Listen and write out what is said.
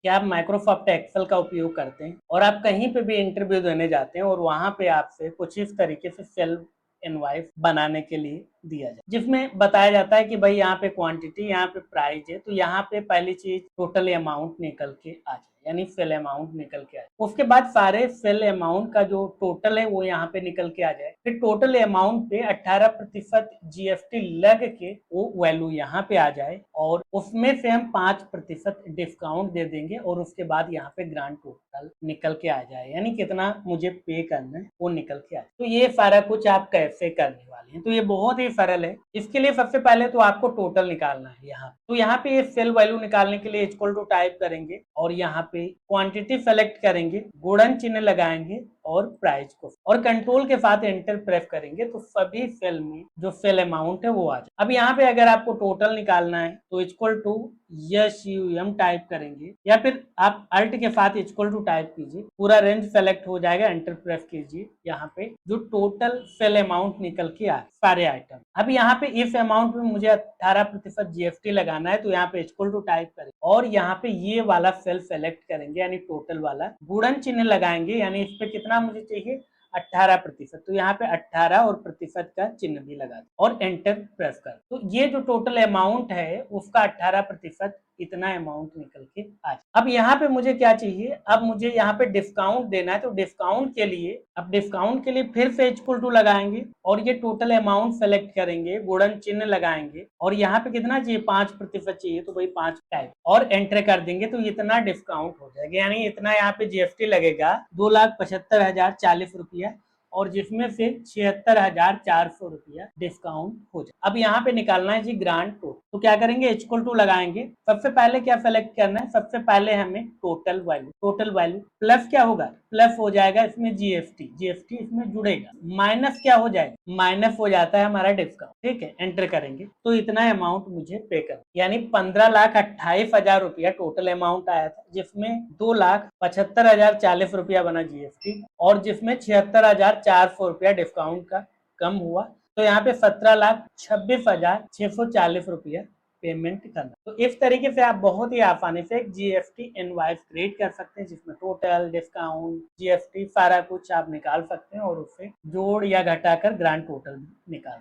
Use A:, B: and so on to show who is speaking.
A: क्या आप Microsoft Excel का उपयोग करते हैं और आप कहीं पे भी इंटरव्यू देने जाते हैं और वहां पे आपसे कुछ इस तरीके से सेल्फ इनवॉइस बनाने के लिए दिया जाए, जिसमें बताया जाता है कि भाई यहाँ पे क्वांटिटी, यहाँ पे प्राइस है, तो यहाँ पे पहली चीज टोटल अमाउंट निकल के आ जाए, यानी सेल अमाउंट निकल के आ जाए। उसके बाद सारे सेल अमाउंट का जो टोटल है वो यहाँ पे निकल के आ जाए। फिर टोटल अमाउंट पे 18% जीएसटी लग के वो वैल्यू यहाँ पे आ जाए और उसमें से हम 5% डिस्काउंट दे देंगे और उसके बाद यहाँ पे ग्रांड टोटल निकल के आ जाए, यानी कितना मुझे पे करना है वो निकल के आ जाए। तो ये सारा कुछ आप कैसे करने वाले हैं, तो ये बहुत ही सरल है। इसके लिए सबसे पहले तो आपको टोटल निकालना है। यहाँ तो यहाँ पे सेल वैल्यू निकालने के लिए इक्वल टू टाइप करेंगे और यहाँ पे क्वांटिटी सेलेक्ट करेंगे, गुणन चिन्ह लगाएंगे और प्राइस को और कंट्रोल के साथ एंटर प्रेस करेंगे तो सभी सेल में जो सेल अमाउंट है वो आ जाए। अब यहाँ पे अगर आपको टोटल निकालना है तो इक्वल टू SUM टाइप करेंगे या फिर आप अल्ट के साथ इक्वल टू टाइप कीजिए, पूरा रेंज सेलेक्ट हो जाएगा, एंटर प्रेस कीजिए। यहाँ पे जो टोटल सेल अमाउंट निकल के आए सारे आइटम। अब यहाँ पे इस अमाउंट में मुझे 18% जीएसटी लगाना है तो यहाँ पे इक्वल टू टाइप करें और यहाँ पे ये वाला सेल सेलेक्ट करेंगे, यानी टोटल वाला, गुणन चिन्ह लगाएंगे, यानी इस पे कितना मुझे चाहिए 18%, तो यहाँ पे 18 और प्रतिशत का चिन्ह भी लगा और एंटर प्रेस कर। तो ये जो टोटल अमाउंट है उसका 18% इतना अमाउंट निकल के आ जाए। अब यहाँ पे मुझे क्या चाहिए, अब मुझे यहाँ पे डिस्काउंट देना है, तो डिस्काउंट के लिए फिर से इक्वल टू लगाएंगे और ये टोटल अमाउंट सेलेक्ट करेंगे, गुणन चिन्ह लगाएंगे और यहाँ पे कितना चाहिए 5% चाहिए, तो भाई 5 टाइप और एंटर कर देंगे तो इतना डिस्काउंट हो जाएगा, यानी इतना यहाँ पे जीएसटी लगेगा 2,75,040 रुपया और जिसमें से 76,400 रुपया डिस्काउंट हो जाए। अब यहाँ पे निकालना है जी ग्रांड टोटल, तो क्या करेंगे इक्वल टू लगाएंगे। सबसे पहले क्या सेलेक्ट करना है, सबसे पहले हमें टोटल वैल्यू प्लस क्या होगा, प्लस हो जाएगा इसमें जीएसटी इसमें जुड़ेगा, माइनस क्या हो जाएगा, माइनस हो जाता है हमारा डिस्काउंट। ठीक है, एंटर करेंगे तो इतना अमाउंट मुझे पे कर, यानी 15,28,000 रुपया टोटल अमाउंट आया था, जिसमें 2,75,040 रुपया बना जीएसटी और जिसमें 76,400 रुपया डिस्काउंट का कम हुआ, तो यहाँ पे 17,26,640 रुपया पेमेंट करना। तो इस तरीके से आप बहुत ही आसानी से एक जीएसटी इनवॉइस क्रिएट कर सकते हैं, जिसमें टोटल, डिस्काउंट, जीएसटी सारा कुछ आप निकाल सकते हैं और उससे जोड़ या घटाकर ग्रांड टोटल निकाल